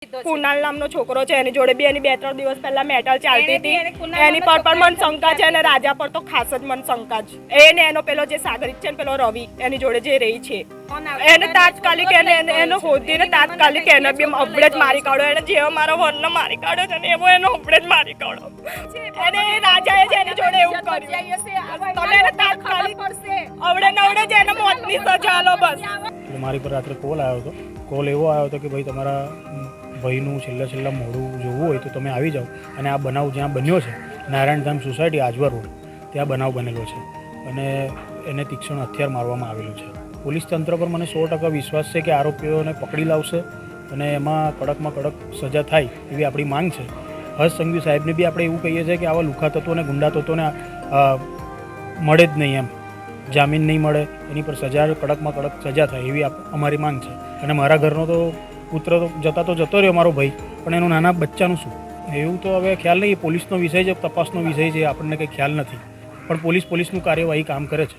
કુનાલ નામનો છોકરો છે, એની જોડે બી એની 2-3 દિવસ પહેલા મેટલ ચાલતી હતી, એની પર પણ મને શંકા છે અને રાજા પર તો ખાસ જ મને શંકા છે. એને એનો પેલો જે સાગરિત છે ને પેલો રવિ એની જોડે જે રહી છે એને તાત્કાલિક એનો હોદીને તાત્કાલિક એને બી અબડે જ મારી કાઢો. એને જેવો મારો વરને મારી કાઢ્યો છે ને એવો એનો અબડે જ મારી કાઢો. એને રાજાએ જ એની જોડે એવું કર્યું. તમે એને તાત્કાલિક અવડે નવડે જ એને મોતની સજા આલો બસ. મારી પર રાત્રે કોલ આવ્યો હતો. કોલ એવો આવ્યો હતો કે ભાઈ તમારા ભાઈનું છેલ્લા મોડું જોવું હોય તો તમે આવી જાઓ. અને આ બનાવ જ્યાં બન્યો છે નારાયણધામ સોસાયટી આજવા રોડ ત્યાં બનાવ બનેલો છે અને એને તીક્ષ્ણ હથિયાર મારવામાં આવેલું છે. પોલીસ તંત્ર પર મને 100% વિશ્વાસ છે કે આરોપીઓને પકડી લાવશે અને એમાં કડકમાં કડક સજા થાય એવી આપણી માંગ છે. હર્ષ સંઘવી સાહેબને બી આપણે એવું કહીએ છીએ કે આવા લુખા તત્વોને ગુંડા તત્વોને મળે જ નહીં, એમ જામીન નહીં મળે, એની પર સજા કડકમાં કડક સજા થાય એવી અમારી માંગ છે. અને મારા ઘરનો તો પુત્ર તો જતો રહ્યો મારો ભાઈ, પણ એનું નાના બચ્ચાનું શું એવું તો હવે ખ્યાલ નહીં. પોલીસનો વિષય છે, તપાસનો વિષય છે, આપણને કંઈ ખ્યાલ નથી. પણ પોલીસનું કાર્યવાહી કામ કરે છે.